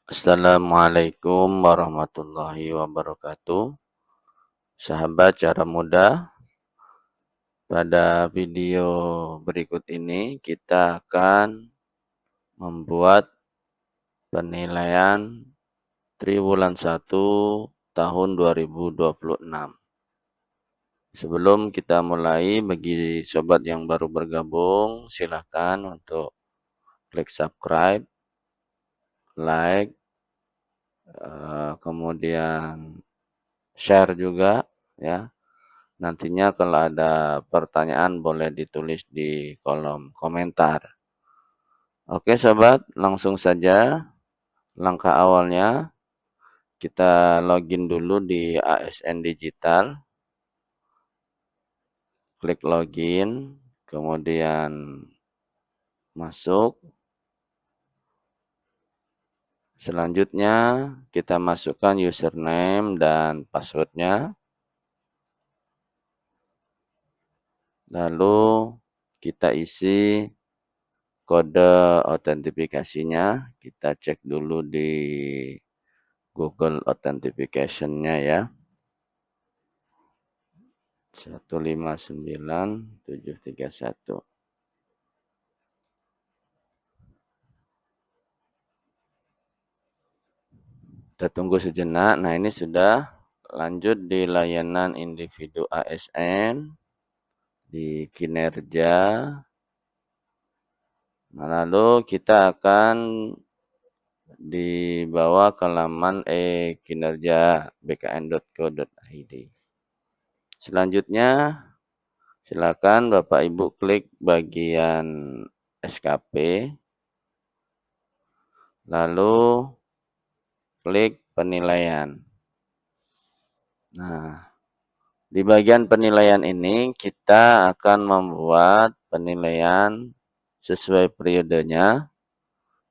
Assalamualaikum warahmatullahi wabarakatuh. Sahabat cara muda, pada video berikut ini kita akan membuat penilaian triwulan 1 tahun 2026. Sebelum kita mulai, bagi sobat yang baru bergabung, silahkan untuk klik subscribe, like, kemudian share juga ya. Nantinya kalau ada pertanyaan boleh ditulis di kolom komentar. Oke sobat, langsung saja. Langkah awalnya kita login dulu di ASN Digital. Klik login, kemudian masuk. Selanjutnya kita masukkan username dan passwordnya. Lalu kita isi kode autentifikasinya. Kita cek dulu di Google Authentication-nya ya. 159731. Kita tunggu sejenak. Nah, ini sudah lanjut di layanan individu ASN, di kinerja. Nah, lalu kita akan dibawa ke laman kinerja bkn.co.id. Selanjutnya, silakan Bapak Ibu klik bagian SKP, lalu klik penilaian. Nah, di bagian penilaian ini kita akan membuat penilaian sesuai periodenya.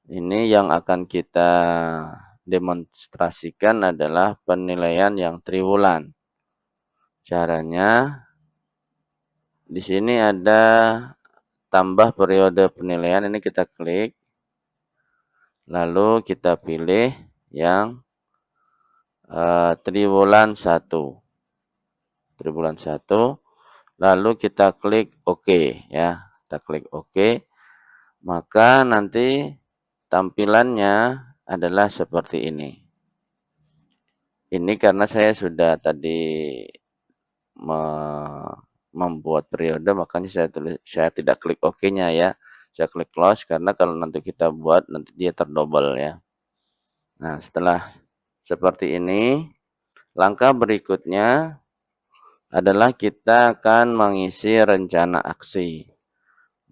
Ini yang akan kita demonstrasikan adalah penilaian yang triwulan. Caranya di sini ada tambah periode penilaian, ini kita klik. Lalu kita pilih yang triwulan 1. Triwulan 1. Lalu kita klik OK ya. Kita klik OK. Maka nanti tampilannya adalah seperti ini. Ini karena saya sudah tadi membuat periode, makanya saya tidak klik OK-nya ya. Saya klik close karena kalau nanti kita buat nanti dia terdouble ya. Nah, setelah seperti ini, langkah berikutnya adalah kita akan mengisi rencana aksi.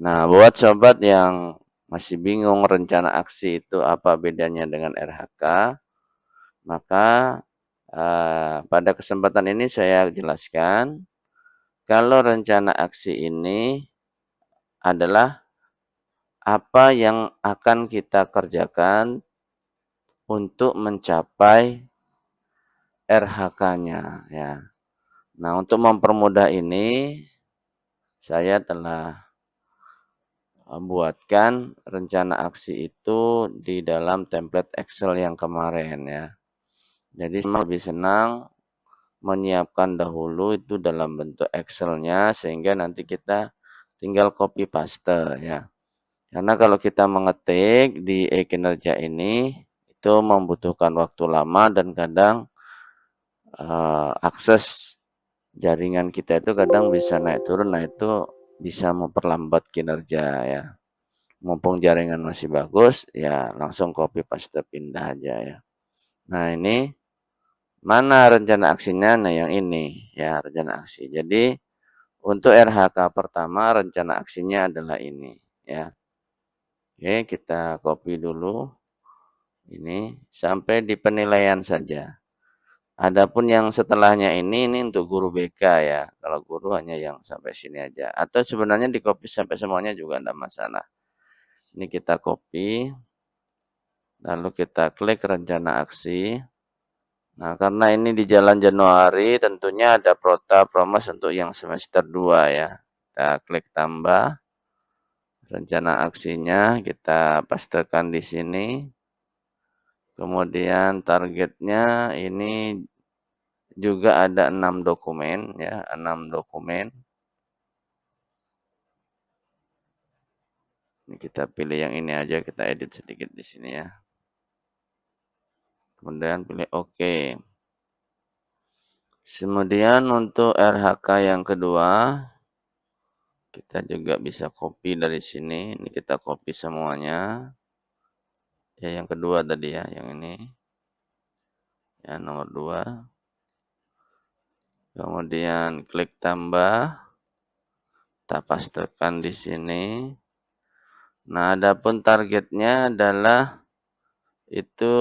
Nah, buat sobat yang masih bingung rencana aksi itu apa bedanya dengan RHK, maka pada kesempatan ini saya jelaskan kalau rencana aksi ini adalah apa yang akan kita kerjakan untuk mencapai RHK-nya ya. Nah, untuk mempermudah ini saya telah buatkan rencana aksi itu di dalam template Excel yang kemarin ya. Jadi saya lebih senang menyiapkan dahulu itu dalam bentuk Excel-nya sehingga nanti kita tinggal copy paste ya. Karena kalau kita mengetik di e-kinerja ini itu membutuhkan waktu lama dan kadang akses jaringan kita itu kadang bisa naik turun. Nah, itu bisa memperlambat kinerja ya. Mumpung jaringan masih bagus, ya langsung copy paste pindah aja ya. Nah, ini mana rencana aksinya? Nah, yang ini ya rencana aksi. Jadi untuk RHK pertama rencana aksinya adalah ini ya. Oke, kita copy dulu ini sampai di penilaian saja. Adapun yang setelahnya ini untuk guru BK ya. Kalau guru hanya yang sampai sini aja. Atau sebenarnya di copy sampai semuanya juga tidak masalah. Ini kita copy. Lalu kita klik rencana aksi. Nah, karena ini di jalan Januari, tentunya ada promos untuk yang semester 2 ya. Kita klik tambah. Rencana aksinya kita pastekan di sini. Kemudian targetnya ini juga ada 6 dokumen ya, 6 dokumen. Ini kita pilih yang ini aja, kita edit sedikit di sini ya. Kemudian pilih oke. Kemudian untuk RHK yang kedua, kita juga bisa copy dari sini. Ini kita copy semuanya. Ya yang kedua tadi ya, yang ini. Ya nomor 2. Kemudian klik tambah. Kita pastekan di sini. Nah, adapun targetnya adalah itu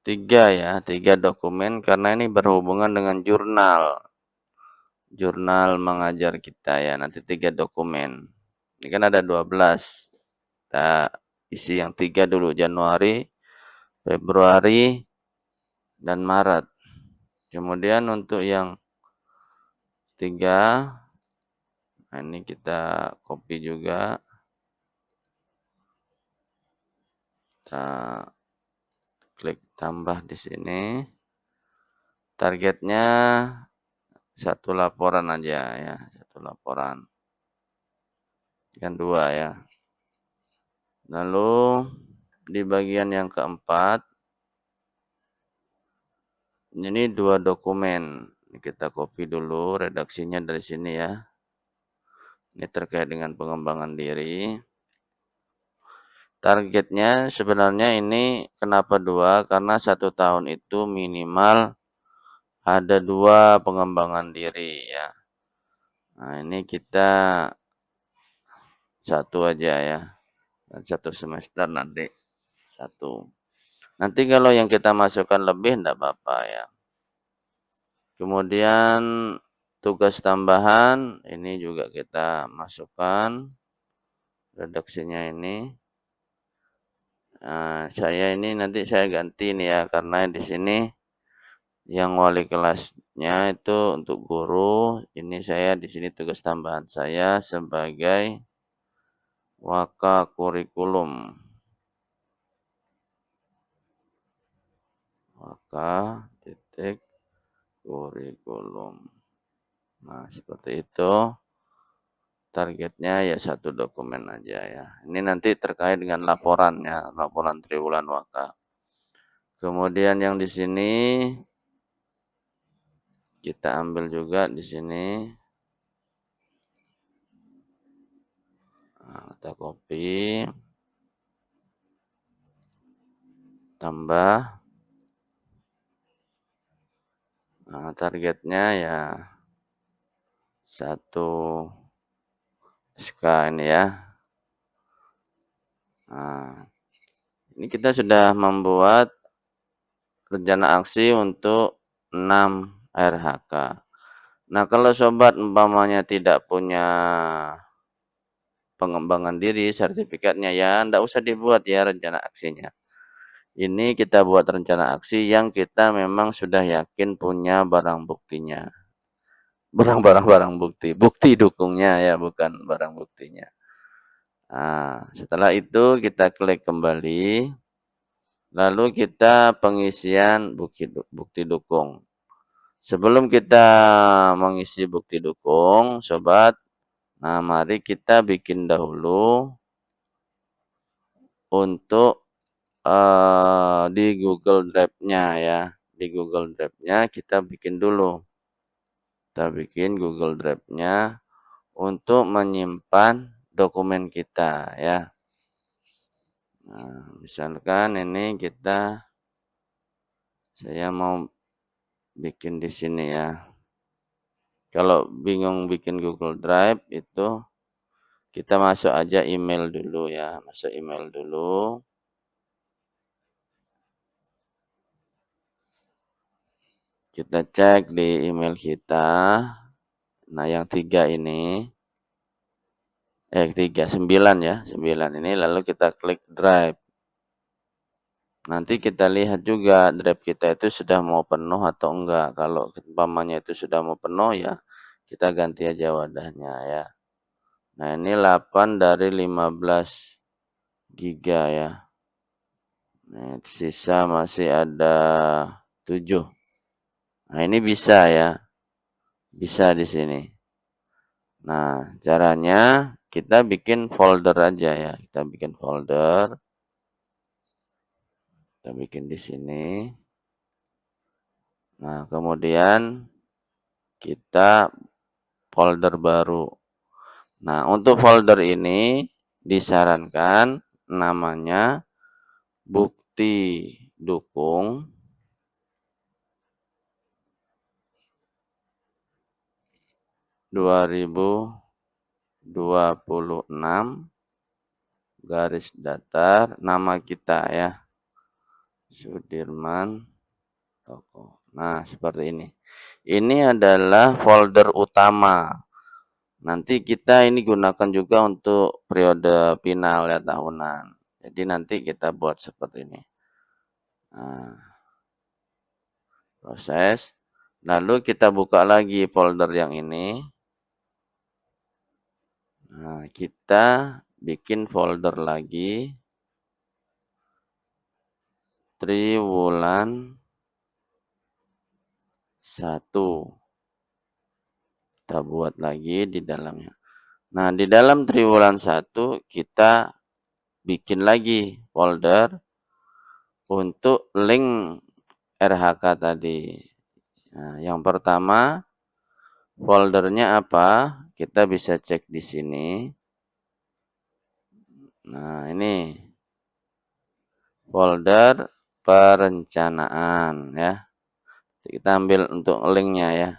3 ya, 3 dokumen karena ini berhubungan dengan jurnal. Jurnal mengajar kita ya, nanti 3 dokumen. Ini kan ada 12. Kita isi yang 3 dulu, Januari, Februari, dan Maret. Kemudian untuk yang 3, nah ini kita copy juga. Kita klik tambah di sini. Targetnya 1 laporan aja ya, 1 laporan. Kan 2 ya. Lalu di bagian yang keempat, ini 2 dokumen. Ini kita copy dulu redaksinya dari sini ya. Ini terkait dengan pengembangan diri. Targetnya sebenarnya ini kenapa 2? Karena 1 tahun itu minimal ada 2 pengembangan diri ya. Nah ini kita 1 aja ya. Dan 1 semester nanti 1. Nanti kalau yang kita masukkan lebih enggak apa-apa ya. Kemudian tugas tambahan ini juga kita masukkan redaksinya ini. Saya ini nanti saya ganti nih ya karena di sini yang wali kelasnya itu untuk guru, ini saya di sini tugas tambahan saya sebagai waka kurikulum. Waka titik kurikulum. Nah, seperti itu. Targetnya ya 1 dokumen aja ya. Ini nanti terkait dengan laporannya, laporan triwulan waka. Kemudian yang di sini kita ambil juga di sini. Nah, kita copy. Tambah. Nah, targetnya ya 1 SK ini ya. Nah, ini kita sudah membuat rencana aksi untuk 6 RHK. Nah, kalau sobat umpamanya tidak punya pengembangan diri sertifikatnya ya, ndak usah dibuat ya rencana aksinya. Ini kita buat rencana aksi yang kita memang sudah yakin punya barang buktinya. Barang bukti, bukti dukungnya ya, bukan barang buktinya. Nah, setelah itu kita klik kembali, lalu kita pengisian bukti dukung. Sebelum kita mengisi bukti dukung, sobat, nah mari kita bikin dahulu untuk di Google Drive-nya ya. Di Google Drive-nya kita bikin dulu. Kita bikin Google Drive-nya untuk menyimpan dokumen kita ya. Nah, misalkan ini saya mau bikin di sini ya. Kalau bingung bikin Google Drive itu kita masuk aja email dulu ya, masuk email dulu. Kita cek di email kita. Nah, yang 3 ini 9 ya, 9 ini lalu kita klik drive. Nanti kita lihat juga drive kita itu sudah mau penuh atau enggak. Kalau umpamanya itu sudah mau penuh ya kita ganti aja wadahnya ya. Nah, ini 8 dari 15 giga ya. Sisa masih ada 7. Nah, ini bisa ya. Bisa di sini. Nah, caranya kita bikin folder aja ya. Kita bikin folder. Kita bikin di sini. Nah, kemudian kita folder baru. Nah, untuk folder ini disarankan namanya bukti dukung 2026 garis datar nama kita ya. Sudirman Toko. Nah, seperti ini. Ini adalah folder utama. Nanti kita ini gunakan juga untuk periode final ya tahunan. Jadi nanti kita buat seperti ini. Nah, proses. Lalu kita buka lagi folder yang ini. Nah, kita bikin folder lagi. Triwulan 1. Kita buat lagi di dalamnya. Nah, di dalam triwulan 1 kita bikin lagi folder untuk link RHK tadi. Nah, yang pertama foldernya apa? Kita bisa cek di sini. Nah, ini folder perencanaan ya. Kita ambil untuk linknya ya.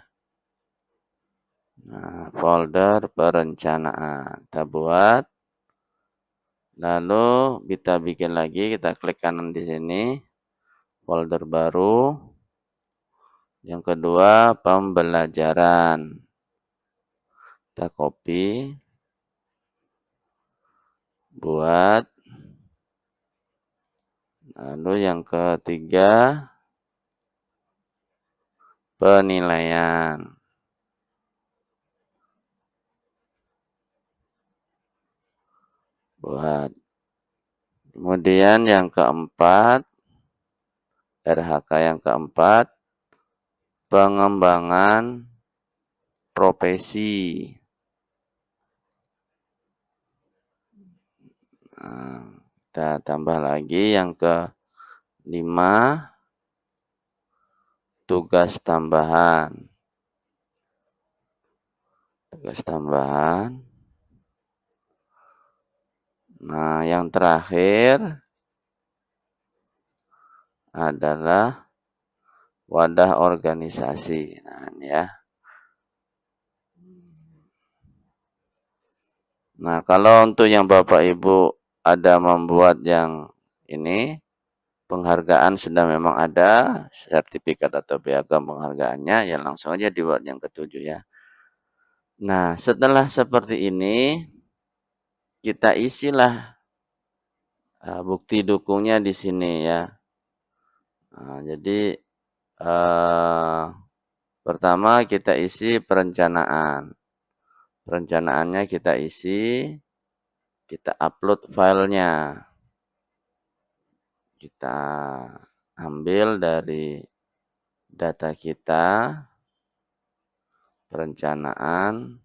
Nah, folder perencanaan kita buat. Lalu kita bikin lagi, kita klik kanan di sini. Folder baru. Yang kedua, pembelajaran. Kita copy. Buat. Lalu yang ketiga, penilaian. Buat. Kemudian yang keempat, RHK yang keempat, pengembangan profesi. Nah, kita tambah lagi yang ke-5, tugas tambahan. Tugas tambahan. Nah, yang terakhir adalah wadah organisasi. Nah, ini ya. Nah, kalau untuk yang Bapak Ibu ada membuat yang ini, penghargaan sudah memang ada, sertifikat atau piagam penghargaannya, ya langsung aja dibuat yang ke-7 ya. Nah, setelah seperti ini, kita isilah bukti dukungnya di sini ya. Nah, jadi pertama kita isi perencanaan. Perencanaannya kita isi, kita upload filenya. Kita ambil dari data kita, perencanaan.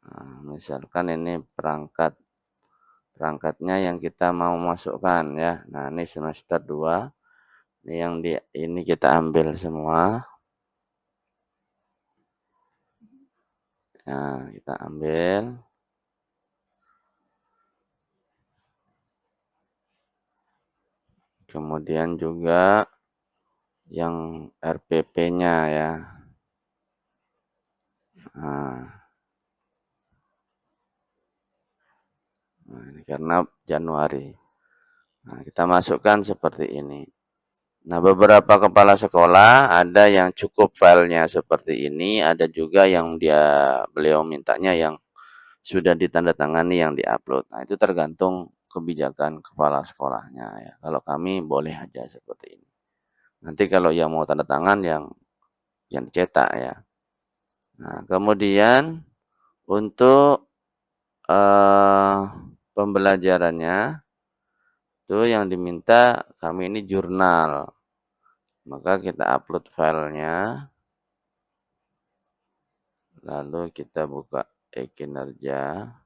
Nah, misalkan ini perangkatnya yang kita mau masukkan ya. Nah, ini semester 2. Ini yang ini kita ambil semua. Nah, kita ambil. Kemudian juga yang RPP-nya ya. Nah, ini karena Januari. Nah, kita masukkan seperti ini. Nah, beberapa kepala sekolah ada yang cukup filenya seperti ini, ada juga yang beliau mintanya yang sudah ditandatangani yang diupload. Nah, itu tergantung kebijakan kepala sekolahnya ya. Kalau kami boleh aja seperti ini. Nanti kalau yang mau tanda tangan yang dicetak ya. Nah, kemudian untuk pembelajarannya itu yang diminta kami ini jurnal. Maka kita upload filenya, lalu kita buka e-kinerja.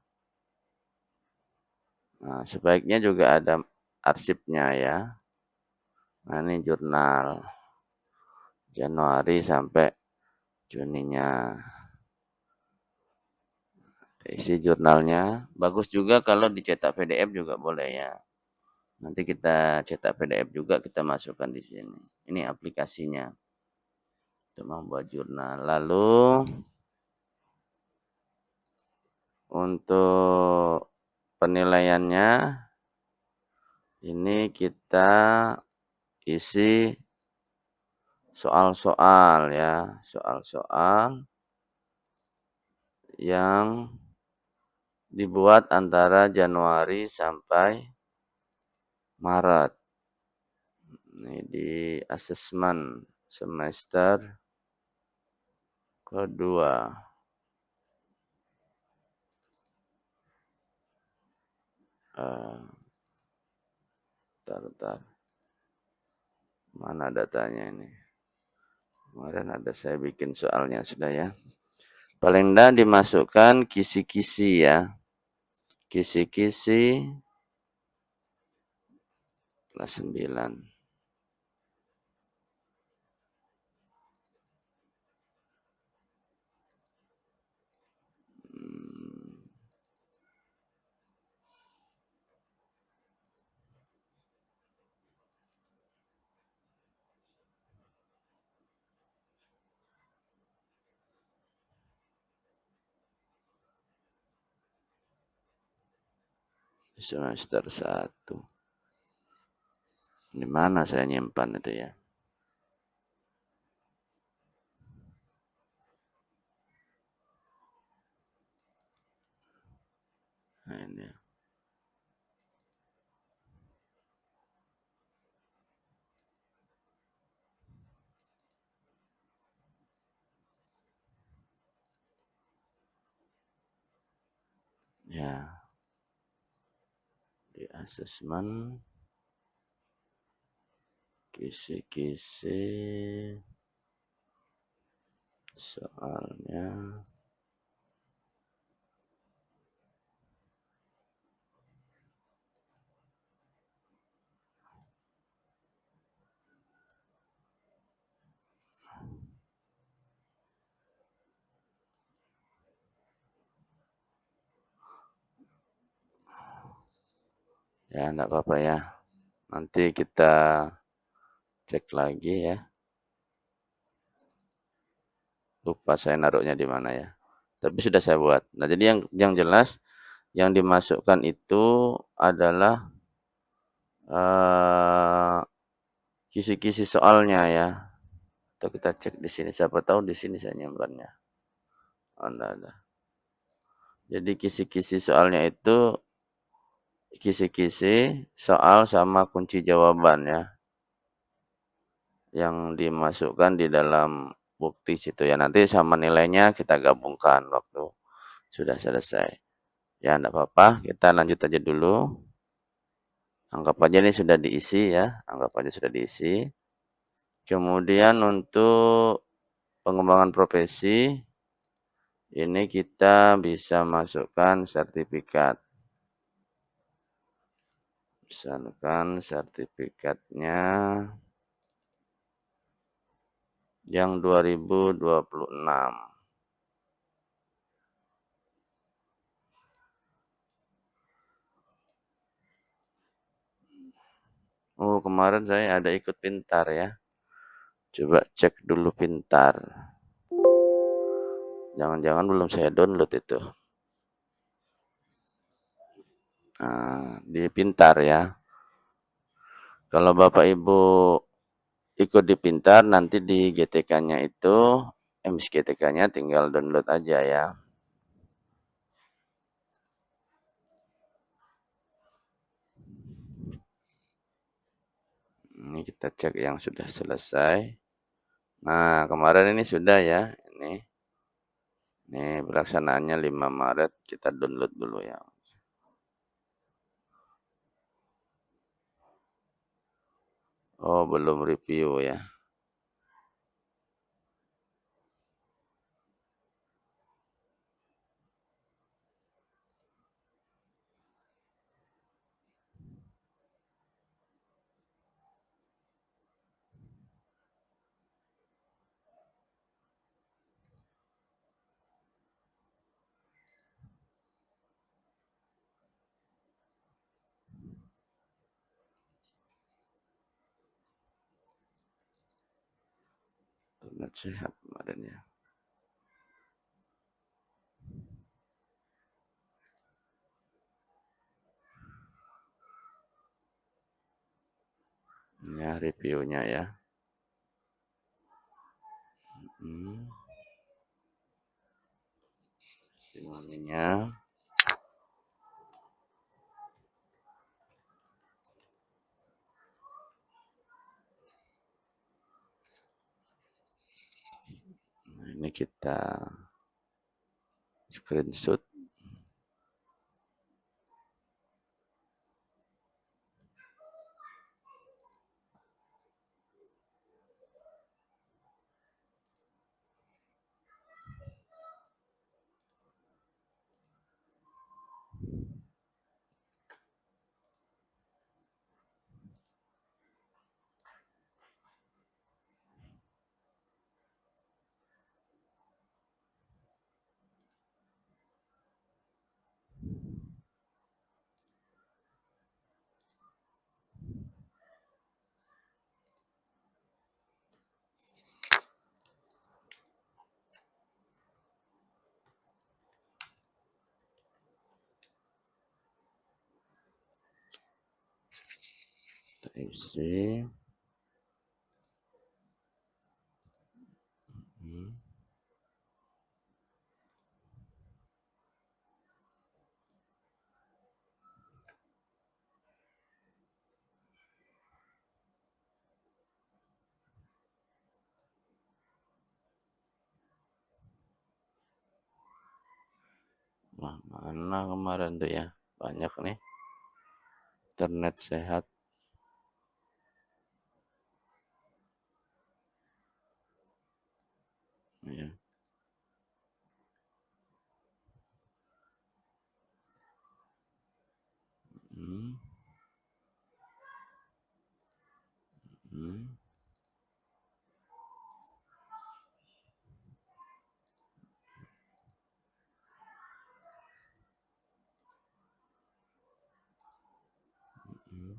Nah, sebaiknya juga ada arsipnya ya. Nah, ini jurnal Januari sampai Juninya. Isi jurnalnya. Bagus juga kalau dicetak PDF juga boleh ya. Nanti kita cetak PDF juga, kita masukkan di sini. Ini aplikasinya untuk membuat jurnal. Lalu untuk penilaiannya ini kita isi soal-soal ya, soal-soal yang dibuat antara Januari sampai Maret. Ini di asesmen semester kedua. Bentar. Mana datanya ini? Kemarin ada saya bikin soalnya sudah ya. Paling enggak dimasukkan kisi-kisi ya. Kisi-kisi kelas 9. Semester 1. Di mana saya nyimpan itu ya? Nah, ini. Ya, di asesmen kisi-kisi soalnya. Ya, enggak apa-apa ya. Nanti kita cek lagi ya. Lupa saya naruhnya di mana ya. Tapi sudah saya buat. Nah, jadi yang jelas yang dimasukkan itu adalah eh, kisi-kisi soalnya ya. Atau kita cek di sini. Siapa tahu di sini saya nyimpannya. Oh, enggak ada. Jadi kisi-kisi soalnya itu kisi-kisi soal sama kunci jawaban ya. Yang dimasukkan di dalam bukti situ ya. Nanti sama nilainya kita gabungkan waktu sudah selesai. Ya, enggak apa-apa. Kita lanjut aja dulu. Anggap aja ini sudah diisi ya. Anggap aja sudah diisi. Kemudian untuk pengembangan profesi, ini kita bisa masukkan sertifikat. Misalkan sertifikatnya yang 2026. Oh, kemarin saya ada ikut pintar ya. Coba cek dulu pintar. Jangan-jangan belum saya download itu. Nah, di pintar ya. Kalau Bapak Ibu ikut di pintar, nanti di GTK-nya itu, GTK-nya tinggal download aja ya. Ini kita cek yang sudah selesai. Nah, kemarin ini sudah ya. Ini pelaksanaannya 5 Maret. Kita download dulu ya. Oh, belum review ya. Ternak sehat kemarin ya. Ya, reviewnya ya. Hmm, testimoninya. Nah, ini kita screenshot. Kita isi. Hmm. Wah, mana kemarin tuh ya? Banyak nih. Internet sehat. Ya. Hmm. Hmm. Hmm.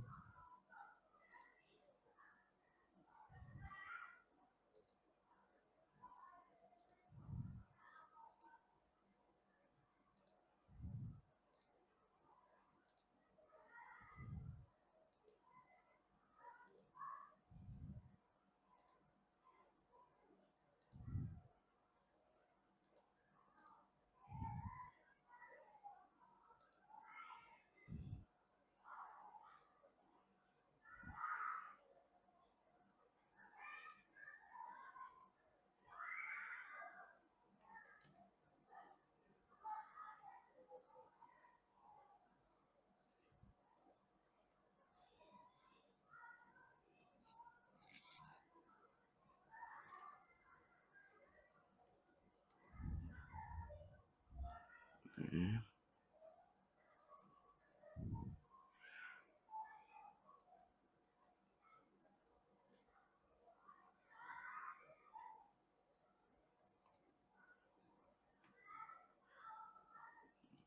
Hmm.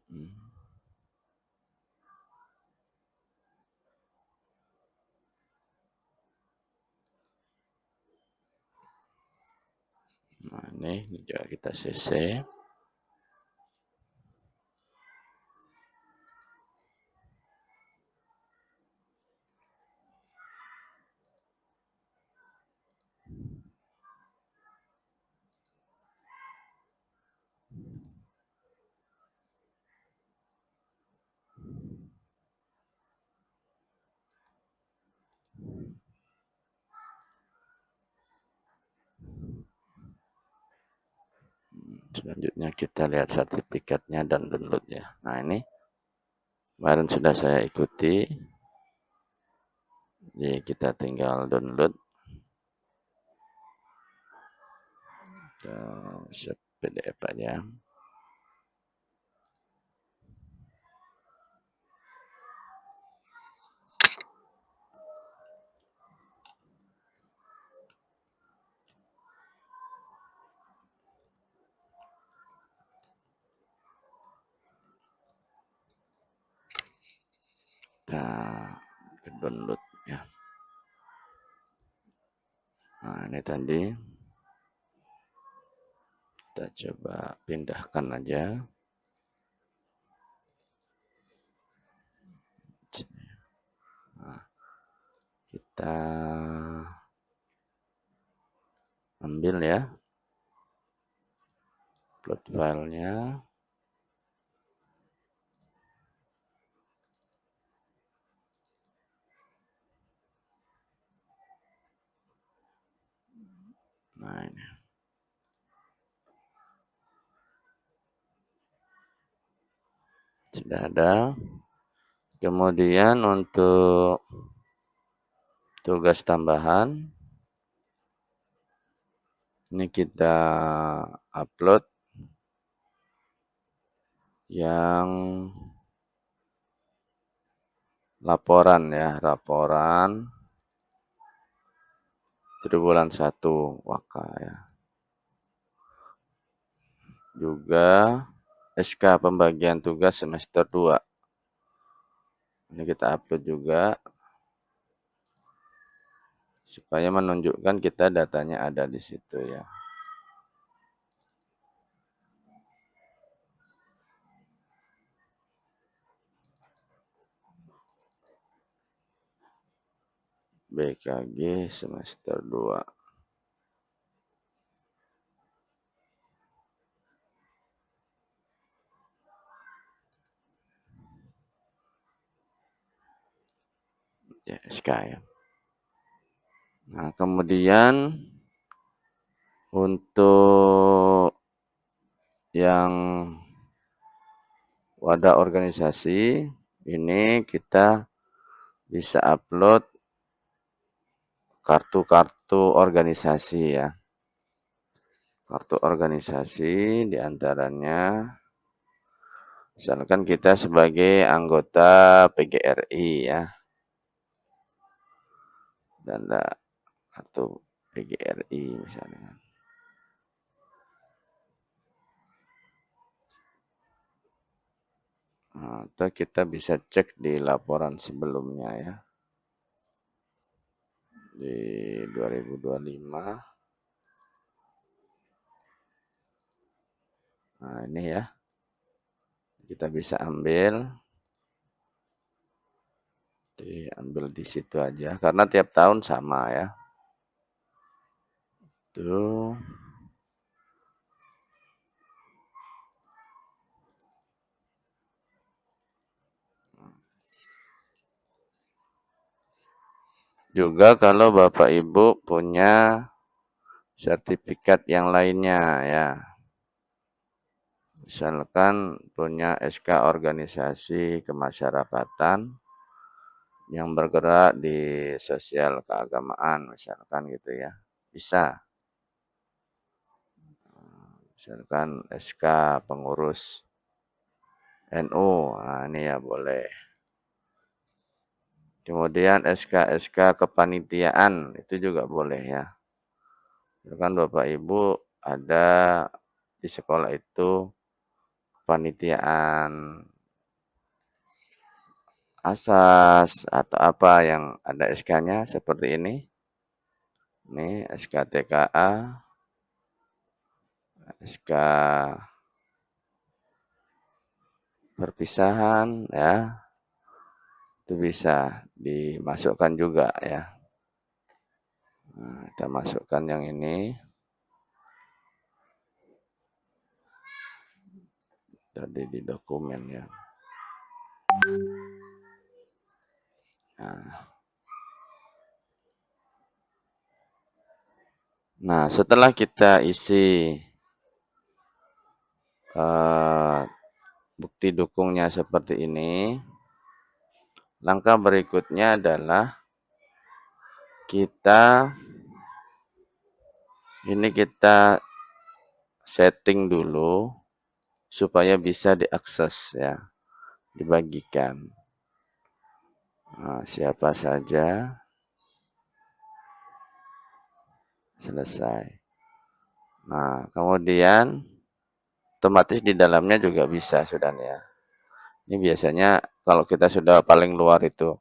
Hmm. Nah, ini juga kita CC. Selanjutnya kita lihat sertifikatnya dan downloadnya. Nah, ini kemarin sudah saya ikuti. Jadi kita tinggal download. Kita PDF aja. Kita download ya. Nah, ini tadi kita coba pindahkan aja. Nah, kita ambil ya, upload filenya. Nah, ini sudah ada. Kemudian untuk tugas tambahan, ini kita upload yang laporan ya, laporan triwulan 1 Waka ya. Juga SK pembagian tugas semester 2. Ini kita upload juga supaya menunjukkan kita datanya ada di situ ya. BKG semester 2. Ya, SK ya. Nah, kemudian untuk yang wadah organisasi, ini kita bisa upload kartu-kartu organisasi ya. Kartu organisasi diantaranya, misalkan kita sebagai anggota PGRI ya. Dan ada kartu PGRI misalnya. Nah, atau kita bisa cek di laporan sebelumnya ya. Di 2025. Nah, ini ya. Kita bisa ambil. Diambil di situ aja. Karena tiap tahun sama ya. Tuh. Juga kalau Bapak Ibu punya sertifikat yang lainnya ya. Misalkan punya SK organisasi kemasyarakatan yang bergerak di sosial keagamaan misalkan gitu ya. Bisa. Misalkan SK pengurus NU, nah ini ya boleh. Kemudian SK-SK kepanitiaan itu juga boleh ya. Misalkan Bapak Ibu ada di sekolah itu kepanitiaan asas atau apa yang ada SK-nya seperti ini. Ini SK TKA, SK perpisahan ya. Itu bisa dimasukkan juga ya. Nah, kita masukkan yang ini. Tadi di dokumen ya. Nah, setelah kita isi bukti dukungnya seperti ini, langkah berikutnya adalah kita setting dulu supaya bisa diakses ya, dibagikan. Nah, siapa saja, selesai. Nah, kemudian otomatis di dalamnya juga bisa sudah ya. Ini biasanya kalau kita sudah paling luar itu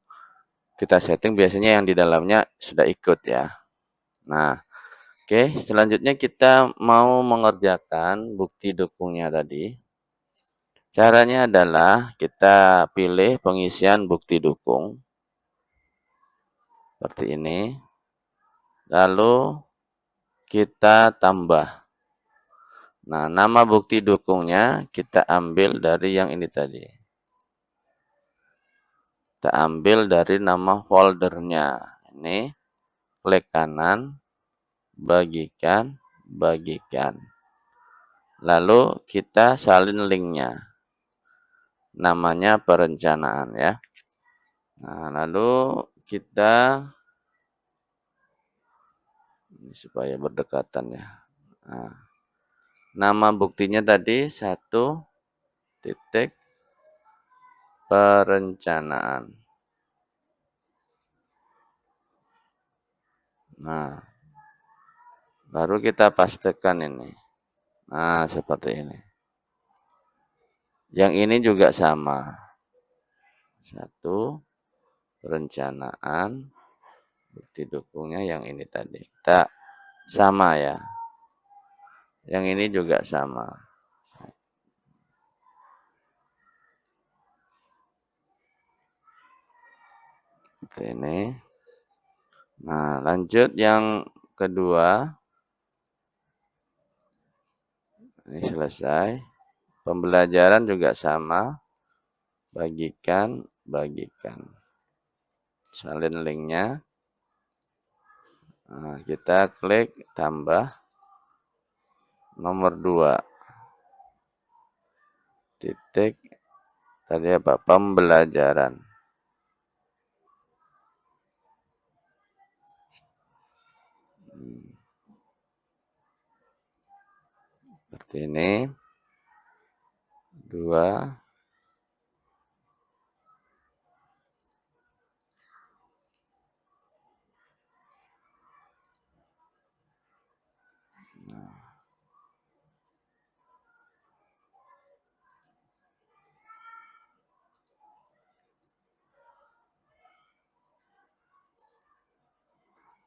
kita setting, biasanya yang di dalamnya sudah ikut ya. Nah, oke, selanjutnya kita mau mengerjakan bukti dukungnya tadi. Caranya adalah kita pilih pengisian bukti dukung seperti ini. Lalu kita tambah. Nah, nama bukti dukungnya kita ambil dari yang ini tadi. Kita ambil dari nama foldernya. Ini klik kanan, bagikan, bagikan. Lalu kita salin linknya. Namanya perencanaan ya. Nah, lalu kita ini supaya berdekatan ya. Nah, nama buktinya tadi 1 titik perencanaan. Nah, baru kita pastekan ini. Nah, seperti ini. Yang ini juga sama. 1 perencanaan, bukti dukungnya yang ini tadi. Kita sama ya. Yang ini juga sama. Seperti ini. Nah, lanjut yang kedua. Ini selesai. Pembelajaran juga sama. Bagikan, bagikan. Salin linknya. Nah, kita klik tambah nomor 2. Titik tadi apa? Pembelajaran. Seperti ini. 2.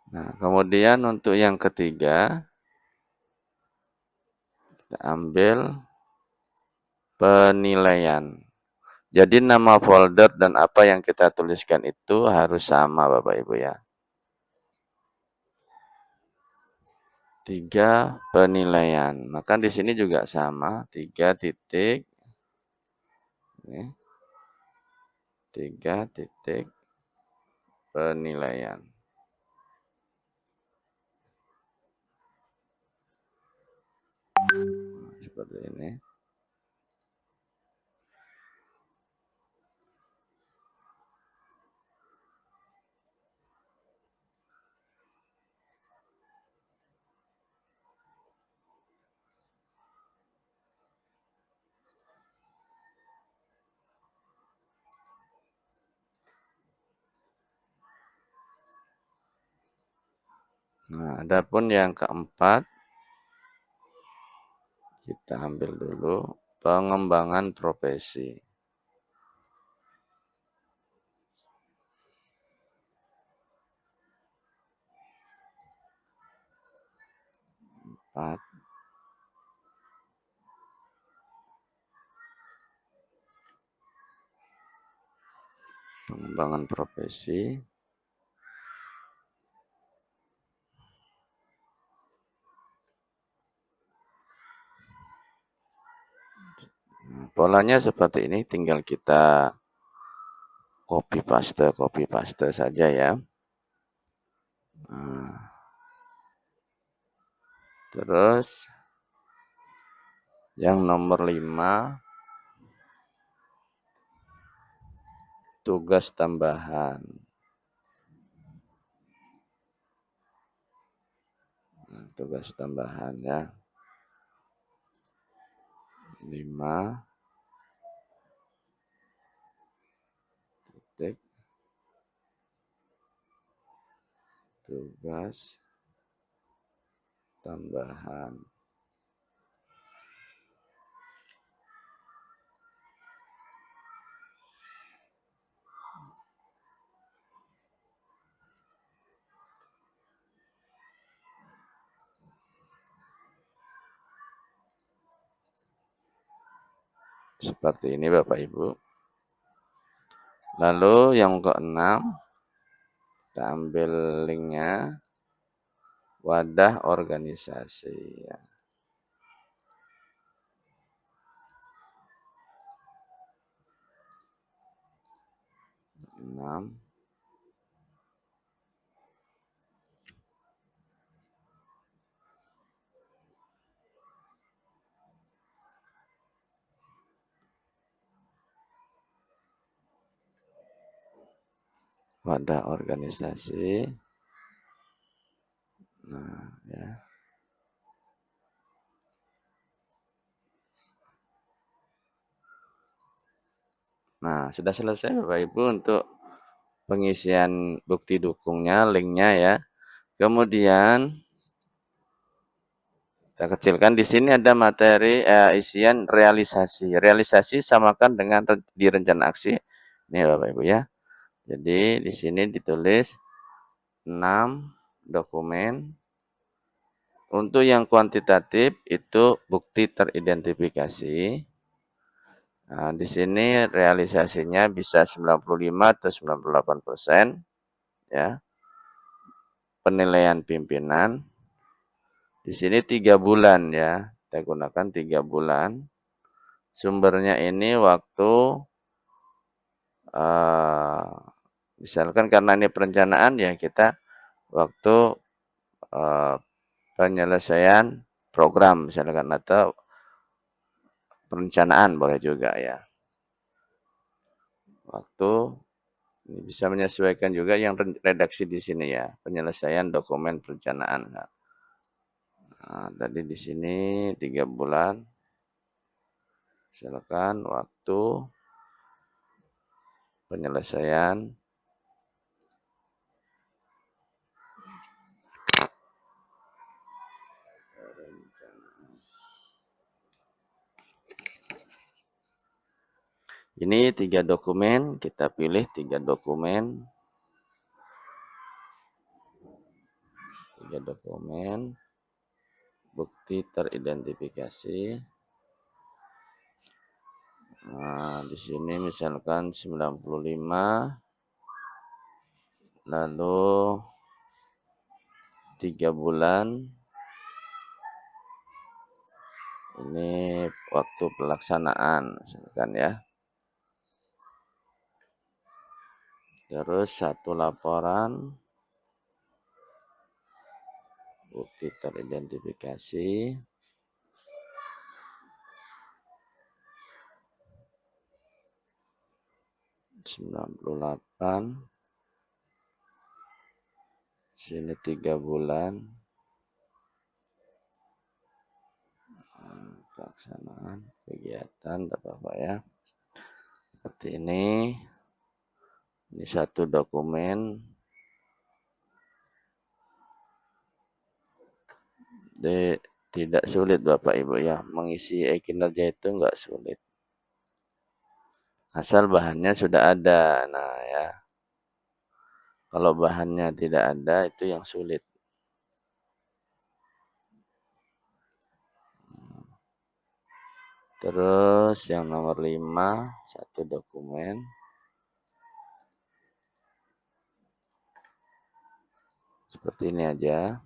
Nah, kemudian untuk yang ketiga, kita ambil penilaian. Jadi nama folder dan apa yang kita tuliskan itu harus sama Bapak Ibu ya. 3 penilaian. Maka di sini juga sama, 3 titik. Ini, 3 titik penilaian. Nah, seperti ini. Nah, adapun yang keempat, kita ambil dulu pengembangan profesi. 4. Pengembangan profesi. Nah, polanya seperti ini, tinggal kita copy paste saja ya. Nah, terus yang nomor 5, tugas tambahan. tugas tambahan ya. 5 titik tugas tambahan. Seperti ini Bapak Ibu. Lalu yang keenam, kita ambil linknya, wadah organisasi. Ya. 6. Wadah organisasi. Nah, ya. Nah, sudah selesai Bapak Ibu untuk pengisian bukti dukungnya, linknya ya. Kemudian kita kecilkan di sini ada materi isian realisasi. Realisasi samakan dengan di rencana aksi. Ini Bapak Ibu ya. Jadi di sini ditulis 6 dokumen. Untuk yang kuantitatif itu bukti teridentifikasi. Nah, di sini realisasinya bisa 95 atau 98%, ya. Penilaian pimpinan. Di sini 3 bulan ya. Kita gunakan 3 bulan. Sumbernya ini waktu misalkan karena ini perencanaan ya kita waktu penyelesaian program misalkan atau perencanaan boleh juga ya. Waktu ini bisa menyesuaikan juga yang redaksi di sini ya, penyelesaian dokumen perencanaan. Nah, tadi di sini 3 bulan. Silakan waktu penyelesaian ini 3 dokumen, kita pilih 3 dokumen. 3 dokumen bukti teridentifikasi. Nah, di sini misalkan 95 lalu 3 bulan. Ini waktu pelaksanaan misalkan ya. Terus 1 laporan bukti teridentifikasi. 98. Sini 3 bulan. Pelaksanaan kegiatan Bapak ya. Seperti ini. Ini 1 dokumen. Tidak sulit Bapak Ibu ya. Mengisi e-kinerja itu enggak sulit. Asal bahannya sudah ada. Nah ya. Kalau bahannya tidak ada itu yang sulit. Terus yang nomor 5, 1 dokumen. Seperti ini aja.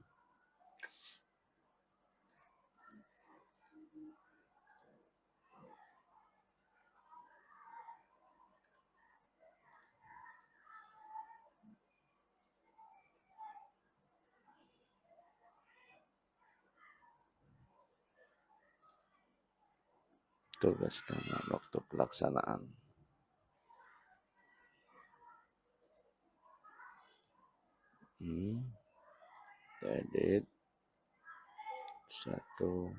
Tugas dan waktu pelaksanaan. Edit. Satu.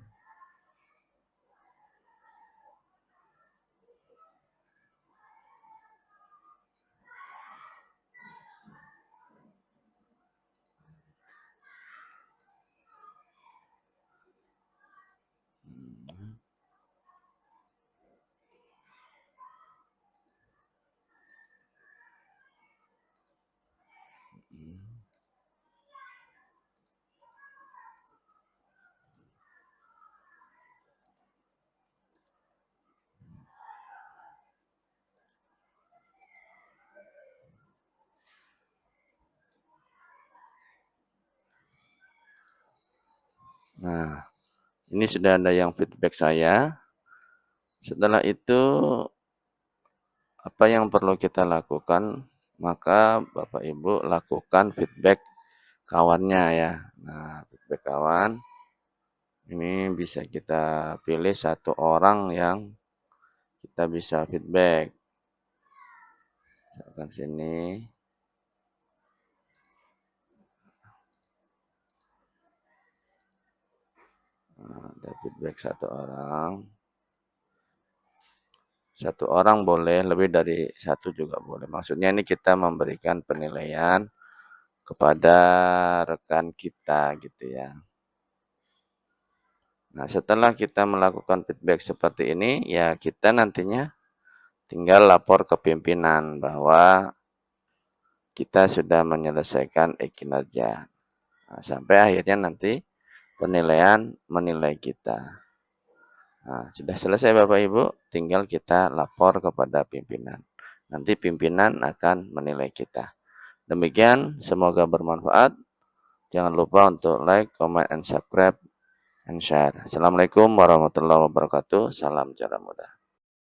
Nah, ini sudah ada yang feedback saya. Setelah itu, apa yang perlu kita lakukan? Maka Bapak Ibu lakukan feedback kawannya ya. Nah, feedback kawan ini bisa kita pilih satu orang yang kita bisa feedback. Misalkan sini. Nah, ada feedback satu orang. Satu orang boleh, lebih dari satu juga boleh. Maksudnya ini kita memberikan penilaian kepada rekan kita gitu ya. Nah, setelah kita melakukan feedback seperti ini, ya kita nantinya tinggal lapor ke pimpinan bahwa kita sudah menyelesaikan kinerja. Nah, sampai akhirnya nanti penilaian menilai kita. Nah, sudah selesai Bapak Ibu, tinggal kita lapor kepada pimpinan. Nanti pimpinan akan menilai kita. Demikian, semoga bermanfaat. Jangan lupa untuk like, comment, and subscribe, and share. Assalamualaikum warahmatullahi wabarakatuh. Salam cara mudah.